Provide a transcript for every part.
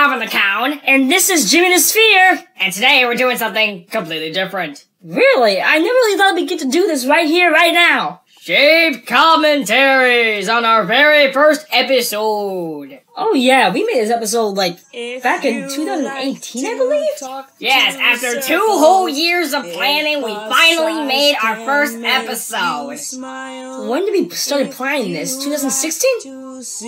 Alvin the Cow, and this is Jimmy the Sphere. And today we're doing something completely different. Really? I never really thought we'd get to do this right here, right now. Shape commentaries on our very first episode. Oh yeah, we made this episode like back in 2018, I believe? Yes, after 2 whole years of planning, we finally made our first episode. When did we start planning this? 2016?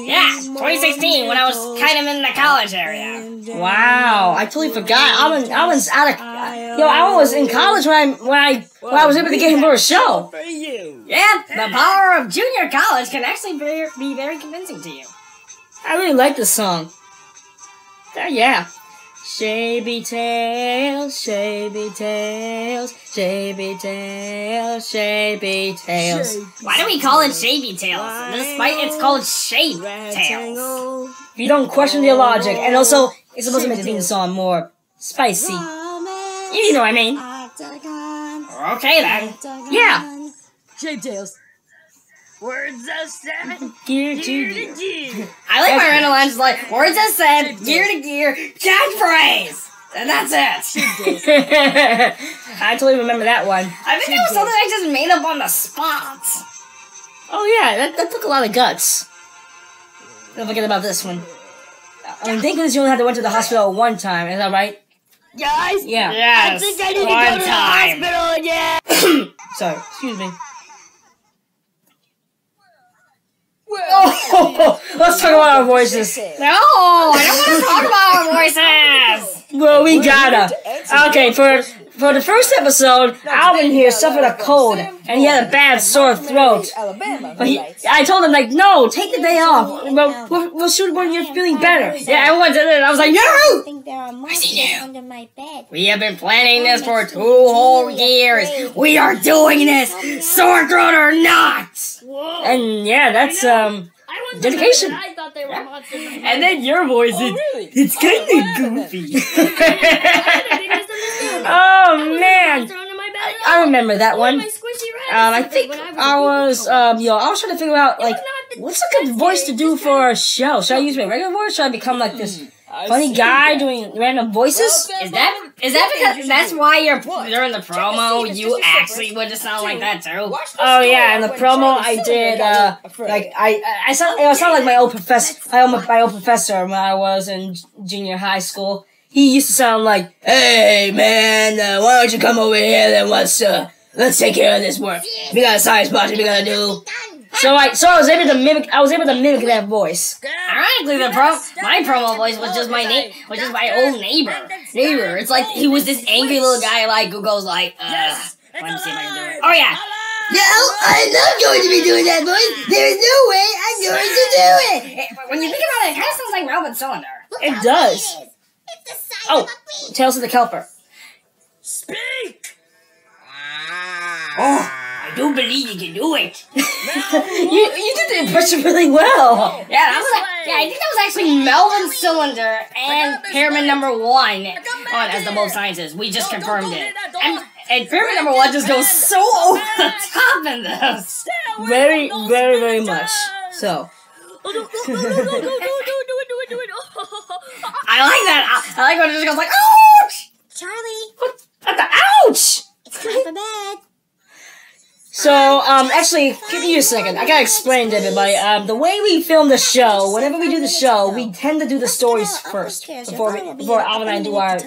Yeah, 2016, when I was kind of in the college area. Wow, I totally forgot. Alvin was out of... Alvin was in college when I was able to get him for a show. Yeah, the power of junior college can actually be very convincing to you. I really like this song. Yeah. ShapeTales, ShapeTales, ShapeTales, ShapeTales. Why do we call it ShapeTales? Despite it's called ShapeTales. If you don't question the logic, and also it's supposed to make the theme song more spicy. You know what I mean? Okay then. Yeah. ShapeTales. Words are said, gear to gear. I like my random lines like, words are said, gear to gear, catchphrase! And that's it. I totally remember that one. I think it was something I just made up on the spot. Oh yeah, that took a lot of guts. Don't forget about this one. I think you only had to went to the hospital one time, is that right? Guys? Yeah. Yes, I think I need to go to the hospital again! Sorry, excuse me. Oh, let's talk about our voices. No, I don't want to talk about our voices. Well, we gotta. Okay, for the first episode, Alvin here suffered a cold, and he had a bad sore throat. But I told him, like, no, take the day off. We'll shoot when you're feeling better. Yeah, everyone did it. I was like, no! I see you. We have been planning this for 2 whole years. We are doing this, sore throat or not. And yeah, that's, dedication. I thought they were monsters. And then your voice, it's kind of goofy. Oh man, I remember that one. I think I was trying to figure out like what's a good voice to do for a show. Should I use my regular voice? Should I become like this funny guy doing random voices? Is that because that's why during the promo you actually would just sound like that too? Oh yeah, in the promo I did I sound like my old professor when I was in junior high school. He used to sound like, "Hey man, why don't you come over here and let's take care of this work. We got a science project we gotta do." So I was able to mimic that voice. Ironically, my promo voice was just my old neighbor. It's like he was this angry little guy like who goes like, let me see if I can do it. Oh yeah. No, I'm not going to be doing that voice. There's no way I'm going to do it. When you think about it, it kind of sounds like Melvin Cylinder. It does. Oh, Tales of the Kelper. Speak! Oh, I do believe you can do it. you did the impression really well. Yeah, I think that was actually Melvin Cylinder and Pyramid number 1 as the both scientists. We just confirmed it. And Pyramid number 1 just goes so over the top in this. Very, very, very much. So. I like that. I like when it just goes like, ouch! Charlie. What the ouch? It's time for bed. So, actually, give me a second. I gotta explain to everybody. The way we film the show, whenever we do the show, we tend to do the stories first before Alvin and I do our,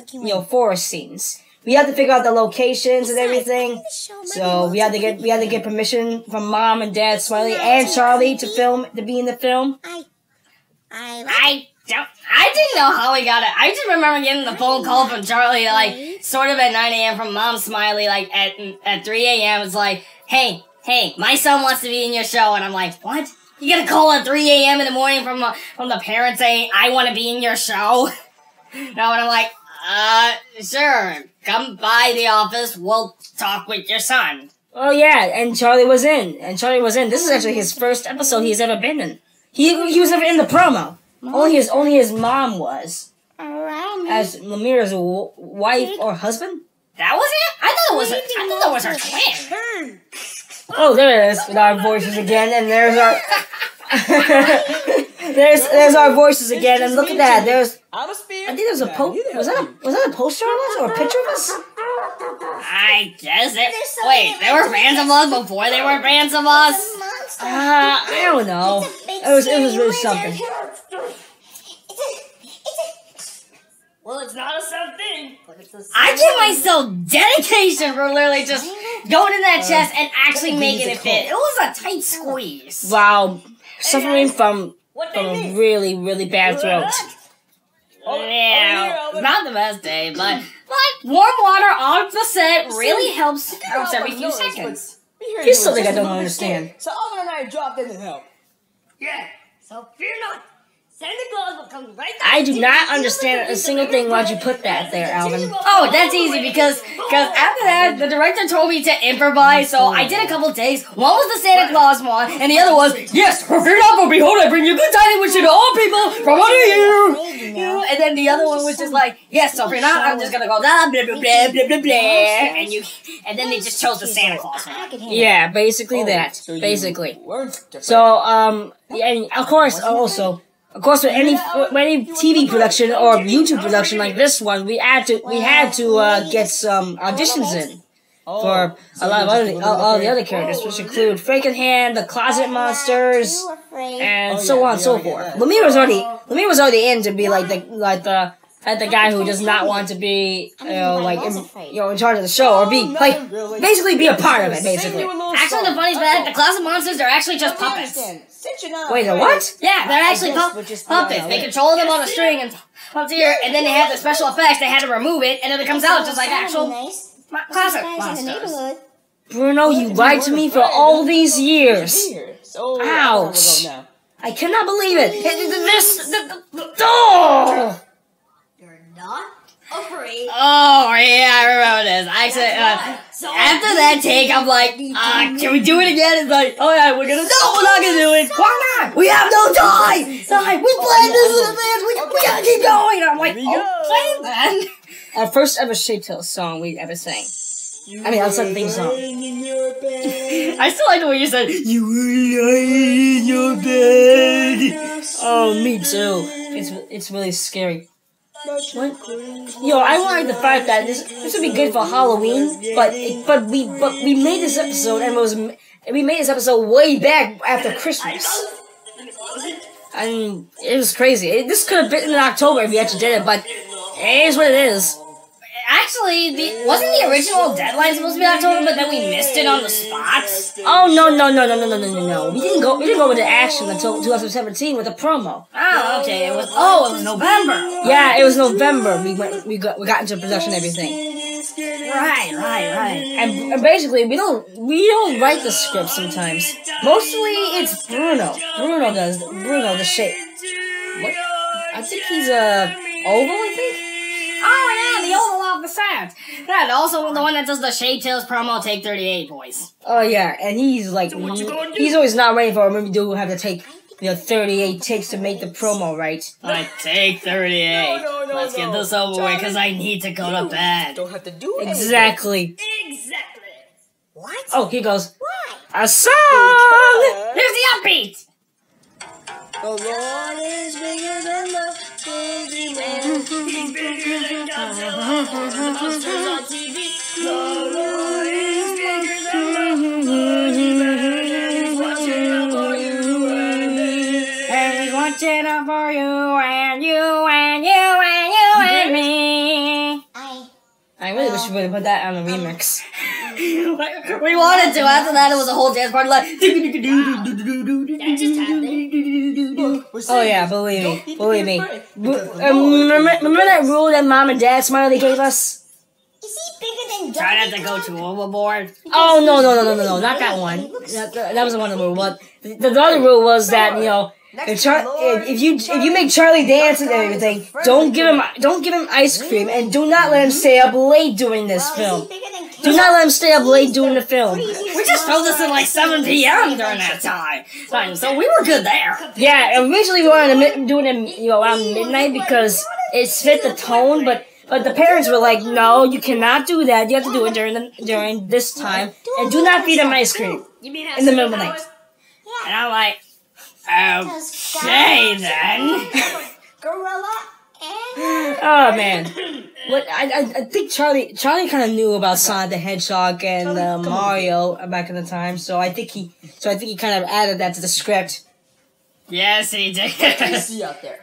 forest scenes. We have to figure out the locations and everything. So we had to get permission from Mom and Dad, Smiley, and Charlie to be in the film. I didn't know how we got it. I just remember getting the phone call from Charlie, like, sort of at 9 a.m. from Mom Smiley, like, at 3 a.m. It's like, hey, my son wants to be in your show. And I'm like, what? You get a call at 3 a.m. in the morning from the parents saying, I want to be in your show? No, and I'm like, sure. Come by the office. We'll talk with your son. Oh, yeah, and Charlie was in. This is actually his first episode he's ever been in. He was never in the promo. Only his mom was. As Lemira's wife or husband? That was it? I thought that was her twin. Oh, there it is with our voices again, and there's our... There's our voices again, and look at that. There's. I'm a spear. I think there's a was that a poster of us or a picture of us? I guess it. Wait, there were fans of us before they were fans of us. I don't know. It was really something. Well, it's not a something. I give myself dedication for literally just going in that chest and actually making it fit. It was a tight squeeze. Wow, suffering from a really, really bad throat. Yeah, not the best day, but warm water off the set really helps every few seconds. Here's something I don't understand. So Alvin and I dropped in to help. Yeah, so fear not. Santa Claus will come right back. I do not understand a single thing. Why'd you put that there, Alvin? Oh, that's easy because after that, the director told me to improvise, so I did a couple takes. One was the Santa Claus one, and the other was, yes, fear not, for behold, I bring you good tidings which to all people from under you. And then the other one was just like, yes, so fear not, I'm just gonna go blah, blah, blah, blah, blah, blah, blah. And then they just chose the Santa Claus one. Yeah, basically that. Basically. So, and of course, also. Of course, with any TV production or YouTube production like this one, we had to get some auditions in for a lot of all the other characters, which include Frankenhand, the Closet Monsters, and so on and so forth. Lemire was already in to be like the guy who does not want to be in charge of the show or be basically be a part of it. Basically, actually, the funny thing, the Closet Monsters are actually just puppets. Wait, they're what? Yeah, they're actually puppets. They control them on a string and here, and then they have the special effects. They had to remove it, and then it comes out just like actual Closet Monsters. Bruno, you lied to me for all these years. Ouch! I cannot believe it. You're not afraid. Oh yeah, I remember this. Actually, after that take, I'm like, can we do it again? It's like, oh yeah, we're not gonna do it. Why not? We have no time. We planned this in advance. We gotta keep going. And I'm like, okay then. Our first ever ShapeTales song we ever sang. I mean, outside the theme song. I still like the way you said, you were lying in your bed. Oh, me too. It's really scary. What? Yo, I like the fact that this would be good for Halloween, but we made this episode we made this episode way back after Christmas. I mean, it was crazy. This could have been in October if we actually did it, but it is what it is. Actually, wasn't the original deadline supposed to be October, but then we missed it on the spot? Oh no! We didn't go into action until 2017 with a promo. Oh, okay. It was November. Yeah, it was November. We got into production and everything. Right. And basically, we don't write the script sometimes. Mostly, it's Bruno. Bruno the shape. What? I think he's oval. I think. Oh yeah, the oval off the set. Yeah, also the one that does the ShapeTales promo take 38 voice. Oh yeah, and he's like, he's always not ready for it when we do have to take 38 takes to make the promo, right? I take 38. Let's get this over with, because I need to go to bed. Don't have to do anything. Exactly. What? Oh, here goes. What? A song! Here's the upbeat! The Lord is bigger than the boogeyman. He's bigger than Godzilla or the monsters on TV. The Lord is bigger than the boogeyman. He's watching out for you and me. And he's watching out for you and you and you and you and me. I really wish we would have put that on a remix. We wanted to. After that, it was a whole dance party like. That just happened. Oh yeah, believe me. Remember that rule that Mom and Dad Smiley gave us? Is he bigger than Try not to go too overboard. Oh no, not that one. That was one of the rules. But the other rule was that if you make Charlie dance and everything, don't give him ice cream, and do not let him stay up late during this film. Do not let him stay up late during the film. We just filmed this at like 7 p.m. during that time, so we were good there. Yeah, originally we wanted to do it around midnight because it fit the tone, but the parents were like, no, you cannot do that. You have to do it during this time, and do not feed him ice cream in the middle of the night. And I'm like, Okay then. Gorilla and Oh man, what I think Charlie kind of knew about Sonic the Hedgehog and Mario back in the time, so I think he kind of added that to the script. Yes, he did. What do you see out there?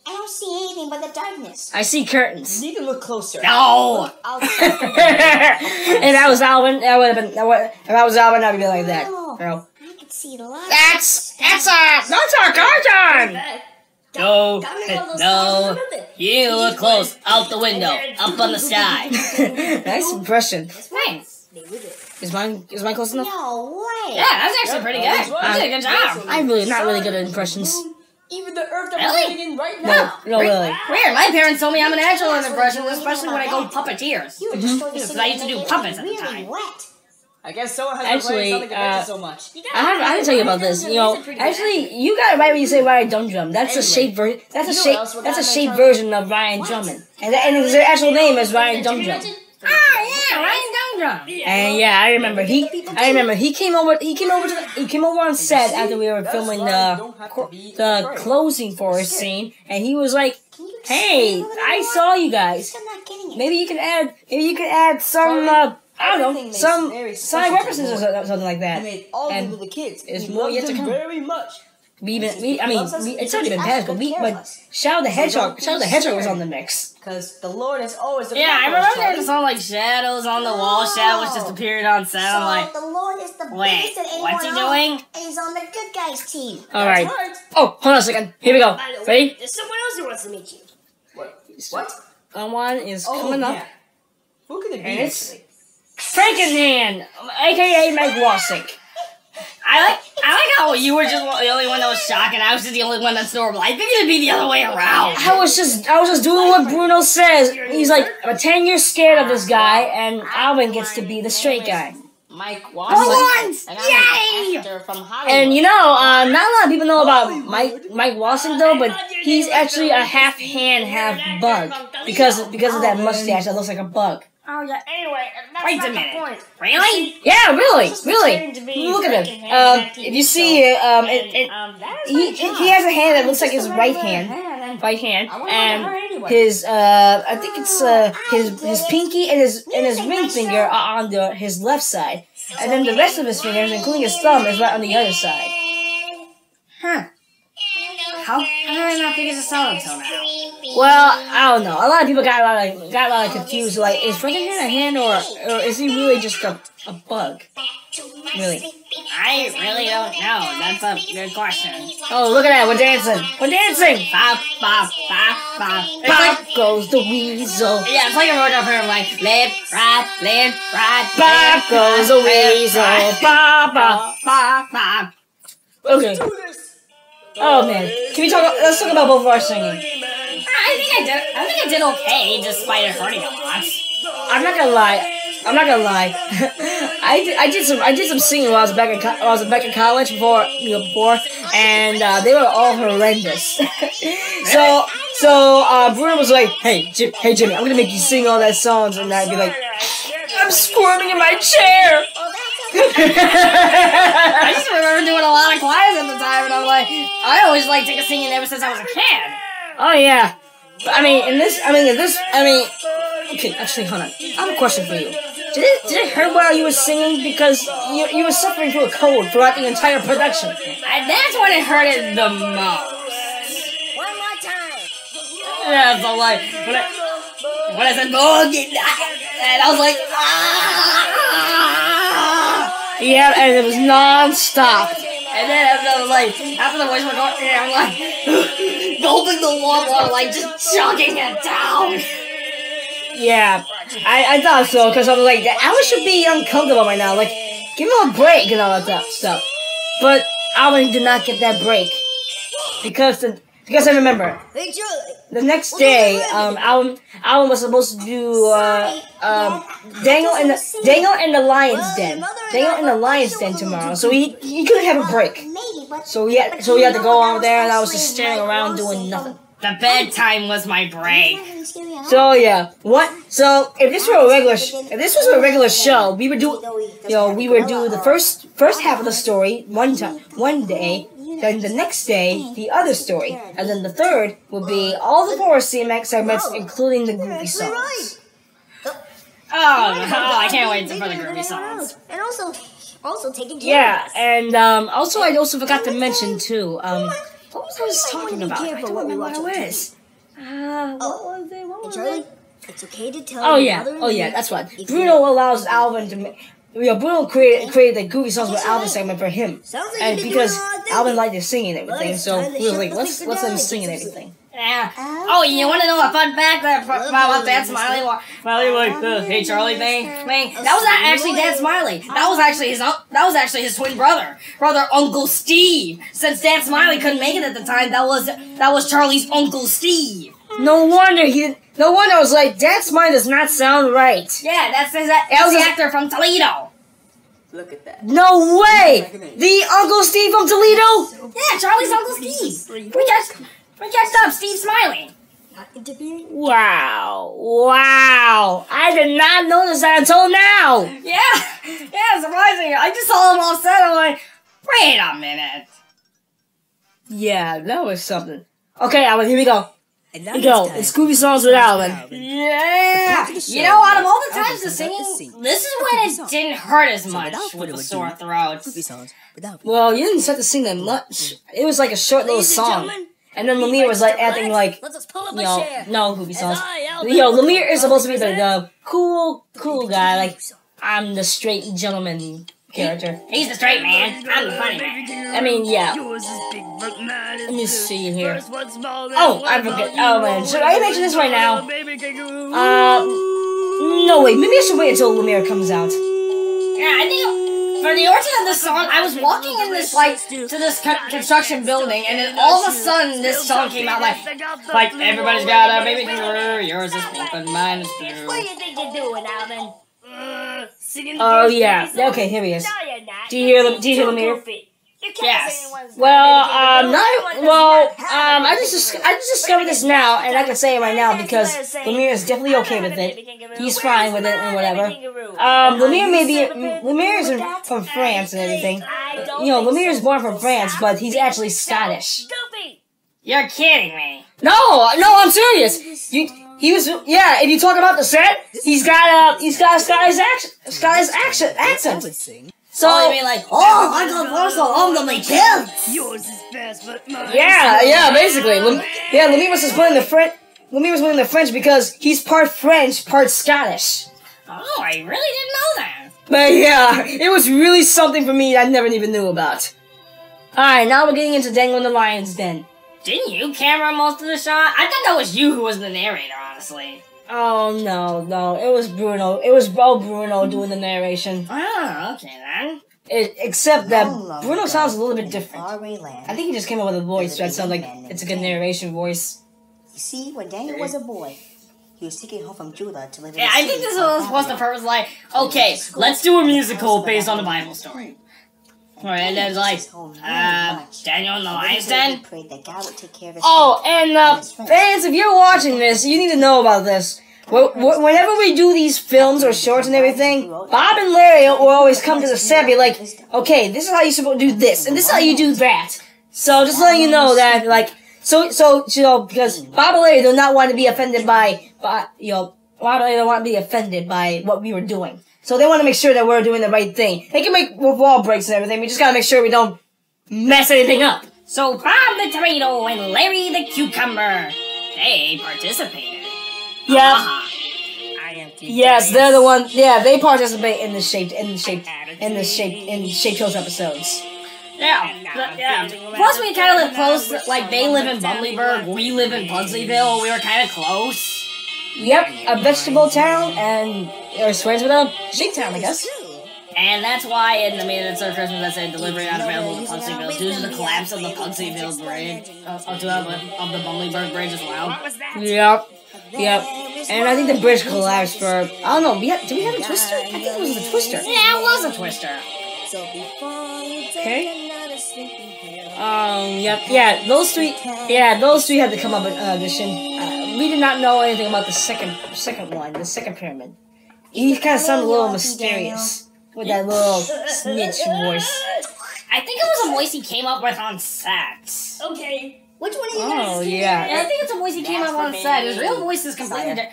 I don't see anything but the darkness. I see curtains. You need to look closer. No. I'll And that was Alvin. That would have been. If that was Alvin, I'd be like that, bro. I can see the light. That's our cartoon. No, no. You look close. Out the window. Up on the sky. Nice impression. Thanks. Is mine close enough? No way. Yeah, that's actually pretty good. You did a good job. I'm not really good at impressions. even the earth that Really? we're living in right now. No, really. Weird. My parents told me I'm an natural in impressions, especially when I go puppeteers. You were just going to Because I used to do puppets at the really time. wet. I guess someone has Actually, something to mention so much. I have to tell you about this. You know, actually, you got it right when you say Ryan Dum Drum. That's a shape version. That's a shape version of Ryan Drummond, and his actual name is Ryan Dum Drum. Oh yeah, Ryan Dum Drum. And yeah, I remember he came over on set after we were filming the closing for his scene, and he was like, "Hey, I saw you guys. I'm not getting it. Maybe you could add some I don't know, some side references or something like that." He made all And of the little kids. it's He more loves yet to them come. very much. It's already been passed, but Shadow the Hedgehog was on the mix. Because the Lord is always the Yeah, I purpose, remember there Charlie. was some like shadows on the wall. Shadows just appeared on set. I'm like, So the Lord is the wait, biggest that anyone what's he owns, doing? And he's on the good guys team. All right. Right. Oh, hold on a second. Here we go. By the way, Ready? there's someone else who wants to meet you. What? Someone is Oh, coming up. yeah. Who could it be? And it's- actually? Frankenhand, aka Mike Wasick. I like how you were just the only one that was shocked, and I was just the only one that's normal. I think it'd be the other way around. I was just doing what Bruno says. He's like, I'm 10 years scared of this guy, and Alvin gets to be the straight guy. Mike For Wasick. once! And I'm an Yay! actor from Hollywood. And you know, not a lot of people know about Mike Wasick though, but he's actually a half hand, half bug because of that mustache that looks like a bug. Oh yeah. Anyway, that's Wait not a the minute. point. Really? Yeah, really. pretending to be Look at Frankenhand him. on If you TV see it, that is he has a hand that looks like his right hand, and his I think it's his pinky and his ring finger are on his left side, and then the rest of his fingers, including his thumb, is right on the other side. Huh. How did I not figure this out until now? Well, I don't know. A lot of people got a lot of confused. Like, is Frankenhand a hand or is he really just a bug? Really? I really don't know. That's a good question. Oh, look at that! We're dancing. We're dancing. Bop, bop, bop, bop. It's Pop like, goes the weasel. yeah, it's like a road up here. I'm like, left, right, Pop goes the weasel. Pop, pop. bop, bop. Okay. Do this. Oh man, can we talk? Let's talk about both of our singing. I think I did okay, despite it hurting a lot. I'm not gonna lie. I did some singing while I was back in college before, and they were all horrendous. so Bruno was like, hey Jimmy, I'm gonna make you sing all that songs, and I'd be like, I'm squirming in my chair. I just remember doing a lot of choirs at the time, and I'm like, I always liked take a singing ever since I was a kid. Oh yeah. But, okay, actually, hold on. I have a question for you. Did it hurt while you were singing? Because you were suffering through a cold throughout the entire production. And that's when it hurted the most. One more time. Yeah, so like, when I said, boogie, and I was like, ah! Yeah, and it was non-stop. And then after the voice went on, I'm like, gulping the water, like, just chugging it down. Yeah, I thought so, because I was like, Alvin should be uncomfortable right now. Like, give him a break and all that stuff. But Alvin did not get that break. Because I remember, Hey, Julie. the next day, Alvin was supposed to do Dangle in the Lion's Den. Dangle in the Lion's Den tomorrow. So he couldn't have a break. Maybe, but So we had to go over there, and I was just standing around doing nothing. The bedtime was my break. So yeah, what? So if this was a regular show, we would do, we would do the first half of the story one day, then the next day the other story, and then the third would be all the 4 CMX segments, including the Goofy songs. I can't wait for the Groovy songs. And also taking care Yeah, of us. and also I also forgot to mention too. What was I just talking about? I don't remember what it was. What was it? What was Charlie, it? it's okay to tell Oh your yeah, mother and oh yeah, me that's what. if Bruno you- allows Alvin to. Bruno created the Goofy songs with Alvin segment for him, Sounds like and you've been because doing a lot of Alvin thinking. liked to sing and everything, it's so time to we were shut like, the let's thing let him down sing and and get some everything. Yeah. Oh, you want to know a fun fact about Dan Smiley? Smiley, like the Hey Charlie thing. That was not actually Dan Smiley. That was actually his twin brother, Uncle Steve. Since Dan Smiley couldn't make it at the time, that was Charlie's Uncle Steve. No wonder he didn't. No wonder I was like, Dad's mind does not sound right. Yeah, that's the actor from Toledo. Look at that. No way! The Uncle Steve from Toledo? Yeah, Charlie's Uncle Steve. We catched up, Steve Smiley. Not interfering? Wow. I did not notice that until now. Yeah, surprising. I just saw him all set. I'm like, wait a minute. Yeah, that was something. Okay, Alvin, here we go. And now Here we go. It's Goofy songs with Alvin. Yeah. You know, out of all the times to singing, this is when it didn't hurt as much with the sore throat. Goofy songs without Well, you didn't have to sing that much. It was like a short little song. And then Lemire was like acting like, Let's pull up a chair. no Goofy songs. Alvin, Lemire is supposed to be the cool guy. Like, I'm the straight gentleman character. He's the straight man. I'm the funny man. I mean, yeah. Let me see here. Oh, I forget. Oh man, should I mention this right now? No wait. Maybe I should wait until Lemire comes out. Yeah, I think for the origin of this song, I was walking in this to this construction building, and then all of a sudden this song came out like everybody's got a baby kangaroo, yours is pink and mine is blue. What do you think you're doing, Alvin? Singing the Oh first yeah. Goofy song? Okay, here he is. No, you're not. Do you hear You're Lemire? too goofy. You can't Yes. sing one's Well, baby kangaroo. I just discovered this now, and I can say it right now because Lemire is definitely okay with it. He's fine with it and whatever. Lemire is from France and everything. Lemire is born from France, but he's actually Scottish. Goofy. You're kidding me. No, I'm serious. He was, yeah. If you talk about the set, he's got a Scottish accent. would sing. So I mean, like, I got Marshall, I'm gonna make kids. Yours is fast, but mine yeah, basically, Lemire was putting the French. Lemire was putting the French because he's part French, part Scottish. Oh, I really didn't know that. But yeah, it was really something for me I never even knew about. Alright, now we're getting into Dangle in the Lion's Den. Didn't you camera most of the shot? I thought that was you who was the narrator, honestly. Oh, no, it was Bruno. It was Bruno doing the narration. Oh, okay then. Except that Bruno sounds a little bit different. Faraway land. I think he just came up with a voice that sounds like it's a good narration voice. You see, when Daniel was a boy, he was taken home from Judah to live in Yeah, a I city think this called was supposed to Babylon. purpose like, okay, let's do a musical based on the Bible story. Alright, and then like, Daniel and the Lion's Den. Prayed that God would take care of his Oh, and fans, if you're watching this, you need to know about this. Whenever we do these films or shorts and everything, Bob and Larry will always come to the set and be like, okay, this is how you're supposed to do this, and this is how you do that. So just letting you know that, like, because Bob and Larry do not want to be offended by Bob and Larry don't want to be offended by what we were doing. So they want to make sure that we're doing the right thing. They can make wall breaks and everything, we just gotta make sure we don't mess anything up. So Bob the Tomato and Larry the Cucumber, they participated. Yeah. Yes, they're the one. Yeah, they participate in the ShapeTales episodes. Yeah. Plus, we kind of live close. Like, they live in Bumbleberg, we live in Pugsleyville. We were kind of close. Yep, a vegetable town, and or friends with a shape town, I guess. And that's why in the minutes of Christmas I said delivery not available to Pugsleyville due to the collapse of the Pugsleyville bridge, of the Bumbleberg bridge as well. Yep. And I think the bridge collapsed for, I don't know, did we have a twister? I think it was a twister. Yeah, it was a twister. Okay. Yeah, those three had to come up with an audition. We did not know anything about the second one, the second pyramid. He kind of sounded a little mysterious with that little snitch voice. I think it was a voice he came up with on set. Okay. Which one are you guys? Oh Yeah, I yeah. think it's a voice he came up on set. His real voice is completely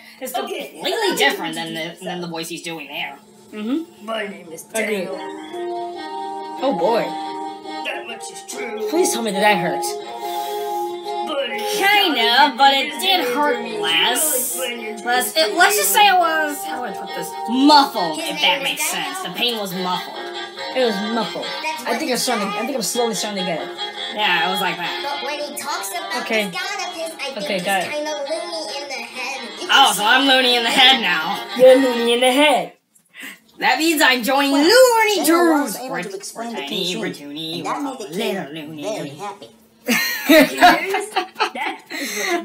different than the voice he's doing there. My name is Agreed. Daniel. Oh boy. That much is true. Please tell me that hurt. But Kinda, but it did hurt less. Let's just say it was, how do I put this? Muffled, if that makes sense. The pain was muffled. It was muffled. I think I'm slowly starting to get it. Yeah, it was like that. But when he talks about Okay. this god of his, I think Okay, he's got it. kind of loony in the head. Oh, so I'm loony in the head now. You're loony in the head. That means I'm joining Looney Daniel was Tunes. able to explain the Tiny, king, Ratoony, and that made the little king loony. very happy.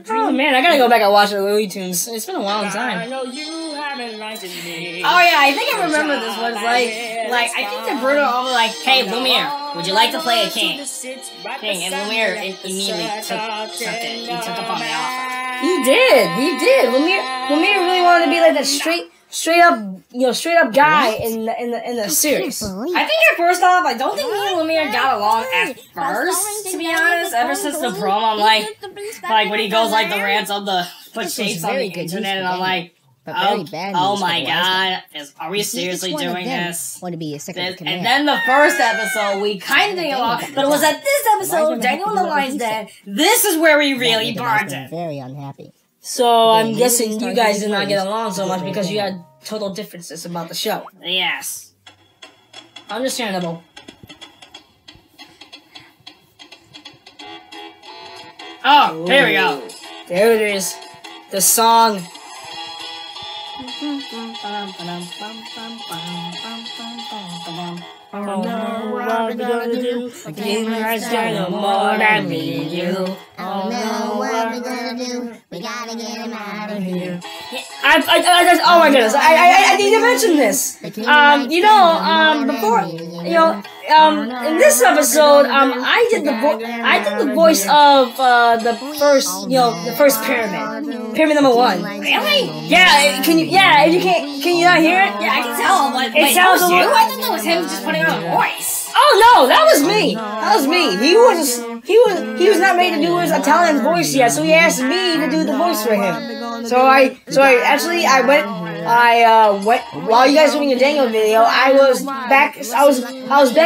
Oh man, I gotta go back and watch the Looney Tunes. It's been a long I time. know you haven't lied to me. Oh yeah, I think I remember this one. I think the Bruno over like, hey Lumiere, would you like to play a king? King, and Lumiere immediately took it. He took up on the offer. He did. Lumiere really wanted to be like that straight up guy in the series. I think at first off, I don't think me and Lumiere got along at first, to be honest. Ever since the prom, I'm like when he goes like the rants of the put shapes on the internet, and I'm like, oh my god, are we seriously doing this? Want to be a second And then the first episode, we kind of didn't get along, but it was at this episode, Daniel and the Lion's Den, this is where we really bonded. Very unhappy. So I'm guessing you guys did not get along so much because you had total differences about the show. Yes. Understandable. Oh, here we go. There it is. The song. Oh no, what are we gonna do? The king has got no more than me and you. Oh no, what are we gonna do? We gotta get him out of here. Oh my goodness! I need to mention this. In this episode, I did the voice of the first pyramid number 1. Really? Yeah, can you not hear it? Yeah, I can tell. But It wait, sounds that was a you? little- I thought that was him just putting on a voice. Oh no, that was me. He was not made to do his Italian voice yet, so he asked me to do the voice for him. So I went while you guys were doing your Daniel video. I was back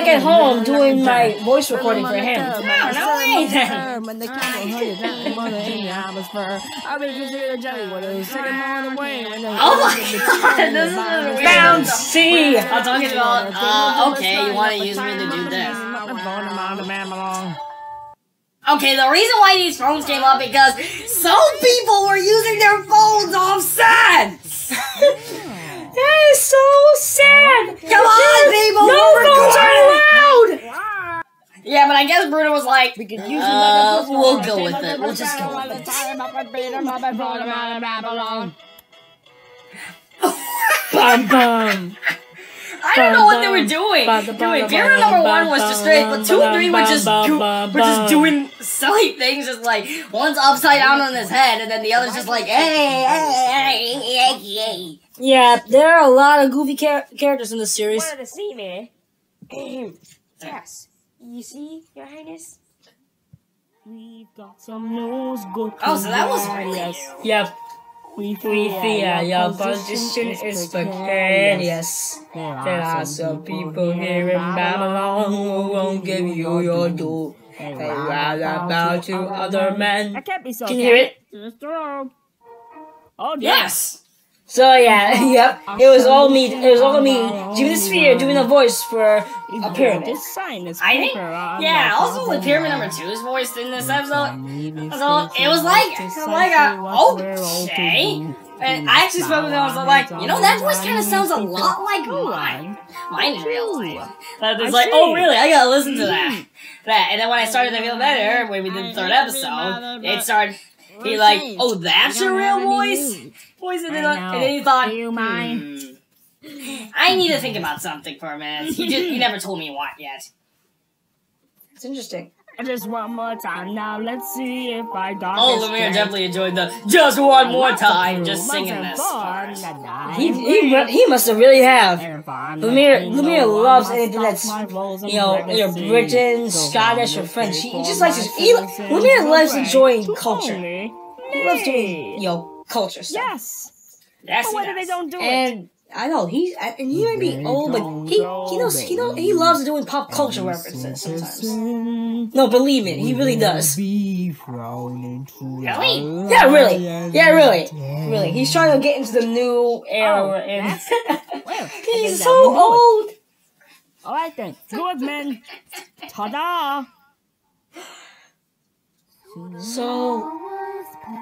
at home doing my voice recording for him. No way then. When the camel hunted that mother in the atmosphere, I was considered a jelly when it was second on the way. Oh my god, this is weird. Bouncy. I'm talking about, okay, you want to use me to do this. Okay, the reason why these phones came up because some people were using their phones offset. That is so sad. Come on, people. No phones are allowed. Yeah, but I guess Bruno was like, we'll go with it. We'll just go with it. Bum bum. I don't know what they were doing. Pyramid number 1 was just straight, but 2 and 3 were just doing silly things, just like one's upside down on his head, and then the other's just like, hey. Yeah, there are a lot of goofy characters in this series. Wanted to see me. Yes. You see, Your Highness? We've got some news good. Oh, so that was really Yep. We fear your position is precarious. There are some people here in Babylon who won't give you your due. They rather bow to other men. I can't be so. Can you hear it? Oh Yes. So yeah, yep. It was all me, Jimmy the Sphere, doing a voice for a pyramid. This sign is I think, yeah, also with Pyramid number 2's voice in this episode, so it was like okay. And I actually spoke with him, I was like, that voice kind of sounds a lot like mine in real life. But it's like, oh really, I gotta listen to that. And then when I started to feel better, when we did the 3rd episode, it started, he like, oh that's your real voice? And then he thought, I need to think about something for a minute. He never told me what yet. It's interesting. Just one more time. Now let's see if I got Oh, this Lemire straight. definitely enjoyed the just one more Lots of time, food, just lots singing of this. fun, part. He must have really have. Lemire Lemire loves anything that's, Britain, Scottish, or French. He just likes Lemire loves enjoying culture. He loves doing, culture stuff. Yes. Yes, But he whether they does. don't do it. And I know he might be old, but he loves doing pop culture references sometimes. No, believe me, he really does. Really? Yeah, really. He's trying to get into the new era, and he's so old. All right then, good men. Ta-da! So,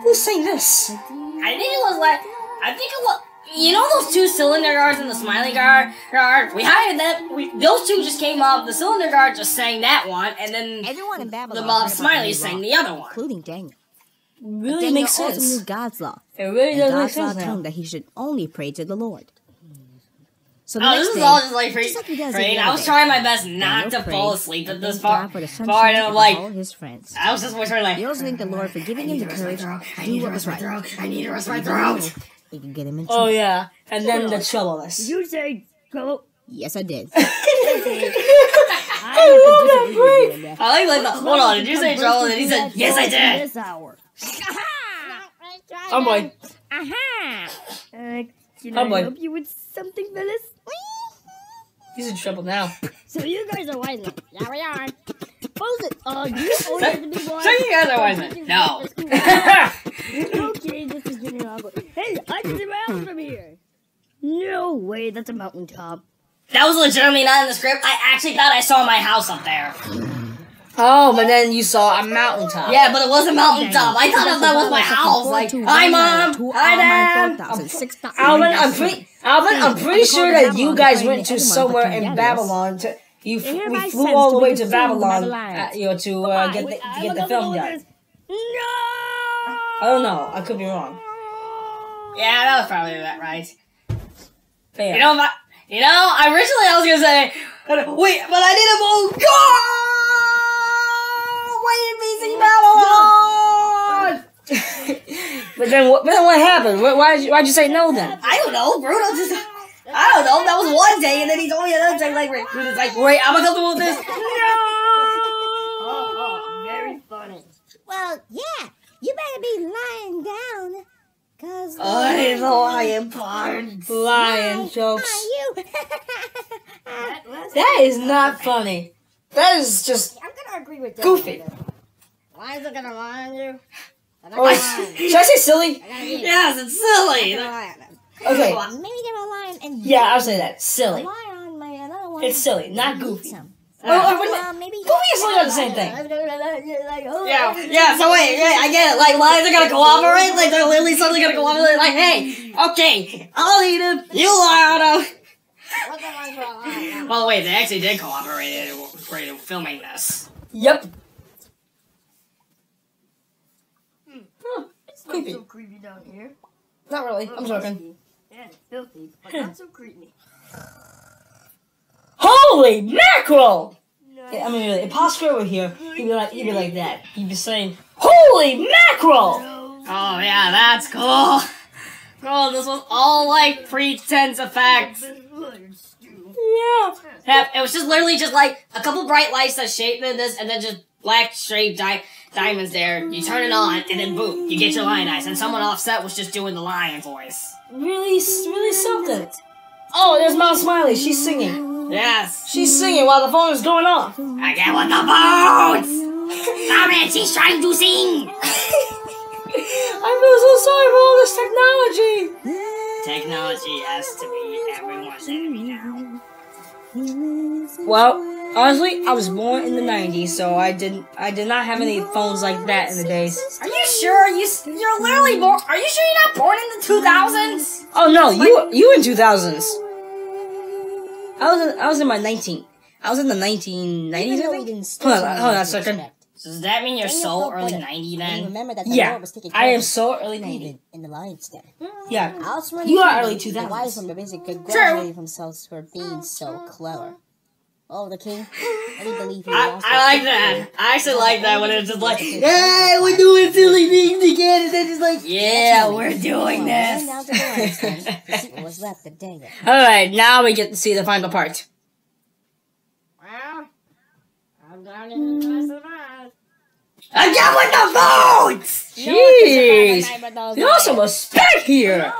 who sang this? I think it was, you know those two cylinder guards and the smiley guard? We hired them. Those two just came up. The cylinder guard just sang that one, and then Everyone in the Babylon smiley sang the other one. including Daniel. Really Daniel makes also sense. knew God's law. It really And does make God's law sense told now. him that he should only pray to the Lord. So the Oh, next this is day, all just like just like he does praying. every I other was day, trying my best not to Daniel fall prayed asleep at and this thanked part. God for the And sunshine I'm and like, all his friends. I was just whispering like, He also thanked the Lord for giving him the courage to do what was right. I need to rest my throat. He could get him in Oh trouble. yeah, and then the troubleness. You say go. Yes, I did. I like the, hold on, did you say trouble? And he said, yes, I did. This hour. Oh boy. Aha! Can Oh, I boy. help you with something, fellas? He's in trouble now. So you guys are wise now. Yeah, we are. Pose it. You always have to be wise. So you guys are wise men. No. Okay, this is getting awkward. Hey, I can see my house from here. No way, that's a mountaintop. That was legitimately not in the script. I actually thought I saw my house up there. Oh, but then you saw a mountaintop. Yeah, but it was a mountaintop. I thought that was my house. Like, hi, Mom. Hi, Dad. Alvin, I'm pretty sure that you guys went to somewhere in Babylon. We flew all the way to Babylon, to get the film done. No! I don't know. I could be wrong. Yeah, that was probably right. Fair. Originally I was gonna say, wait, but I need a vote. Wait, Babylon. But then what happened? Why'd you say no then? I don't know, Bruno just. I don't know. That was one day, and then he told me another day. Bruno's like, wait, I'm uncomfortable with this. Very funny. Well, yeah, you better be lying down. Cause Oh, the lion part. Lion jokes. you. That is not funny. That is just I'm gonna agree with that. goofy. Lions are gonna lie on you. Oh, should I say silly? Yes, it's silly. Okay. Maybe give a lion and Yeah, I'll say that. Silly. lie on my another one. It's silly, not goofy. Some. Goofy Maybe and silly are the same thing. Yeah, so wait, I get it. Like, lions are gonna cooperate? Like, they're literally suddenly gonna cooperate? Like, hey, okay, I'll eat him. You lie on him. By the way, they actually did cooperate in filming this. Yep. It's not so creepy down here. Not really. I'm joking. Yeah, it's filthy, but not so creepy. Holy mackerel! Yeah, I mean, really, if Pascal were here, he'd be like that. He'd be saying, "Holy mackerel!" Oh, yeah, that's cool. Oh, this was all, like, pretense effects. Yeah. Yeah, it was just literally just, like, a couple bright lights that shaped this, and then just black straight diamonds there. You turn it on, and then boom, you get your lion eyes. And someone offset was just doing the lion voice. Really something. Oh, there's Mom Smiley. She's singing. Yes. She's singing while the phone is going off. I get with the boats! Stop it, she's trying to sing! I feel so sorry for all this technology. Technology has to be everyone's enemy now. Well, honestly, I was born in the 90s, so I did not have any phones like that in the days. Are you sure? You're literally born. Are you sure you're not born in the 2000s? Oh no, you in 2000s. I was in my 19. I was in the 1990s, I think. Hold on a second. So does that mean you're so early 90 then? remember that the Yeah, Lord was taking I care am of so early 90. in the lion's den. Yeah, Also, you are early The wise 2000s. one basically congratulated themselves for being so clever. Oh, the king? I didn't believe he I lost like that. I actually like that when it's just like, yeah, we're doing silly things again, and then it's like, yeah, we're doing this. Down to the last one. To see what was left of Daniel. Alright, now we get to see the final part. Well, I'm down in the rest of the night. Again with the votes! Jeez! There's some respect here!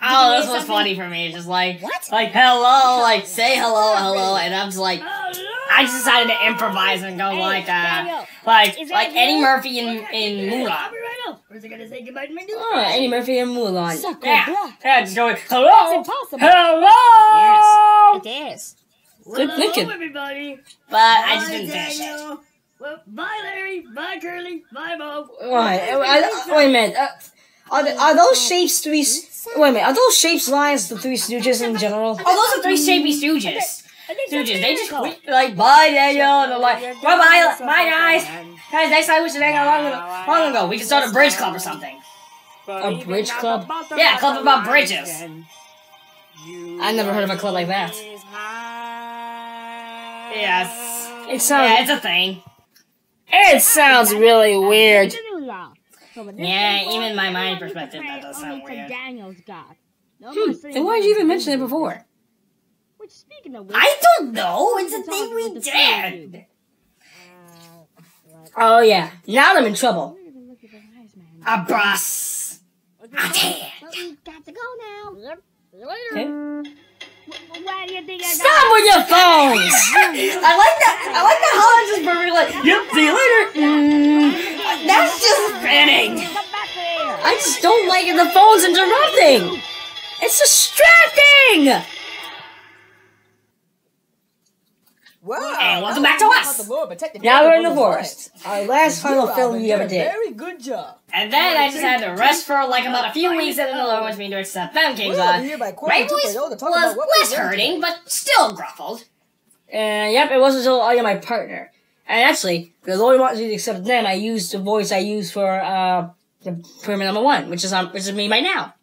Oh, this was funny for me. Just like, hello, like, say hello, and I'm just like, I just decided to improvise and go like Eddie Murphy in Mulan. Where's it gonna say goodbye to me? Oh, Eddie Murphy and Mulan. Yeah, just going, hello, Impossible. hello! It is. Good thinking. Hello, everybody. But I just didn't finish it. Well, bye, Larry. Bye, Curly. Bye, Bo. Wait a minute. Are those shapes three... Wait a minute. Are those shapes lines the Three Stooges in general? Oh, those are 3 Shapey Stooges. Stooges, they just like, bye, Daniel, and they're like, bye, guys. Guys, next time we should hang out long ago. We can start a bridge club or something. A bridge club? Yeah, a club about bridges. I never heard of a club like that. Yes. It sounds... Yeah, it's a thing. It sounds really weird. Yeah, even in my mind perspective, that does sound weird. Then why did you even mention it before? I don't know. It's a thing we did. Oh yeah. Now I'm in trouble. A bus. A tan. We got to go now. Okay. Why do you think I Stop with your phones! I like that how it's just perfect, like, yep, see you later. That's just spinning. I just don't like it. The phone's interrupting. It's distracting. And welcome back to us. Now we're in the forest. Our last final film we ever did. Very good job. And then I just had to rest for like about a few weeks, and then the Lord wants me to accept them came on. My voice was less hurting, but still gruffled. And yep, it wasn't until I got my partner. And actually, the Lord wants me to accept them. I used the voice I used for the Pyramid number 1, which is me right now.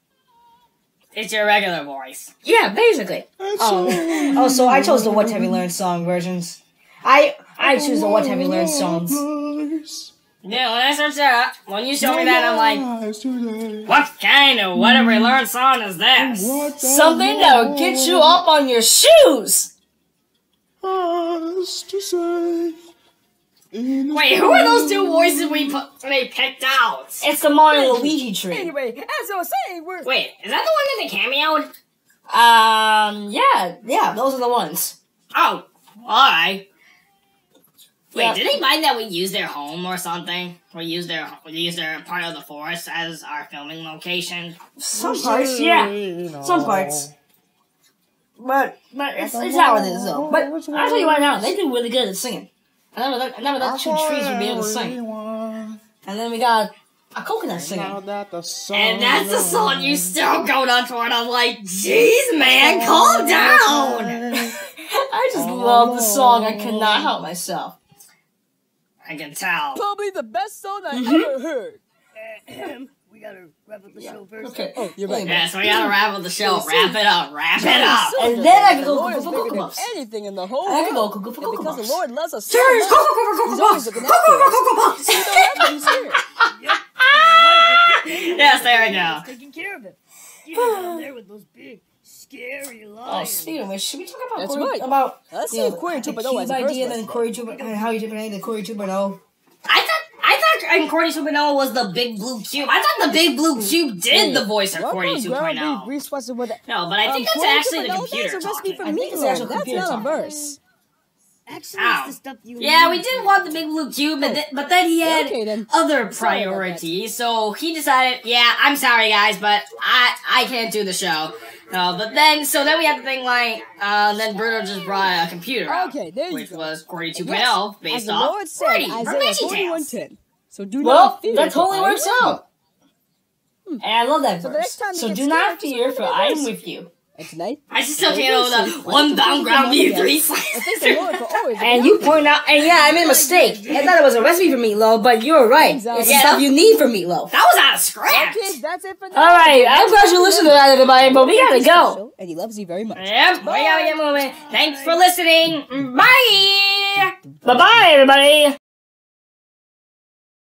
It's your regular voice. Yeah, basically. Oh, so I chose the What Have You Learned song versions. I choose the What Have You Learned songs. Yeah, when I searched that up, when you showed me that, I'm like, what kind of What Have We Learned song is this? Something that will get you up on your shoes. Wait, who are those 2 voices they picked out? It's the Mario Luigi tree. Anyway, as I was saying, we're... Wait, is that the one that they cameoed? Yeah, those are the ones. Oh, alright. Wait, Yeah. did they mind that we use their home or something? We use their part of the forest as our filming location? Some parts, yeah. Some parts. But it's how it is, though. But I'll tell you right now, they do really good at singing. I never thought 2 trees would be able to sing. And then we got a coconut singing. And that's the song you still going on for, and I'm like, jeez, man, calm down! I just love the song. I cannot help myself. I can tell. Probably the best song I ever heard. We gotta wrap up the show first. Okay. Oh, you're right. Yeah, so we gotta wrap up the show. Wrap it up. Wrap it up. And then I can The go Lord is for bigger Cocoa than Puffs. anything in the whole I can go world. Cocoa for And Cocoa because the Puffs. Lord loves us so Cheers! much, Cocoa He's always looking after us. Puffs! So we don't have to be scared. Yes, there we go. Taking care of it. You down there with those big, scary Oh, lions. speaking of which, should we talk about That's Corey, right. about Let's you see know, if Corey the 2.0 cube has a idea, first then one. Corey 2.0, and how you different the Corey 2.0? I thought Corey 2.0 was the big blue cube. I thought the big blue cube did the voice of Corey 2.0. No, but I think that's actually the computer talking. I think it's the actual That's computer not a talking. verse. Actually, Ow. it's the stuff you Yeah, need. we did want the big blue cube, but then he had Okay, then. other Sorry about priorities, so he decided, yeah, I'm sorry guys, but I can't do the show. But then we had the thing like, then Bruno just brought a computer out, Okay, there you which go. was Corey 2.0, Yes, as based the off Lord said, Freddy from Isaiah VeggieTales. 41:10. So do Well, not fear. that totally for I works am with you. out. And I love that So the verse. next time you So get do scared, not just fear, remember for that I am verse. with you. And tonight, I still can't hold the one pound ground beef, 3 thanks the Lord for always. And you point out, and yeah, I made a mistake. I thought it was a recipe for meatloaf, but you were right. It's Yeah. stuff you need for meatloaf. That was out of script. Kids, that's it for now. Alright, I'm glad you listened to that, everybody, but we gotta go. And he loves you very much. Yep, we gotta get moving. Thanks for listening. Bye. Bye-bye, everybody.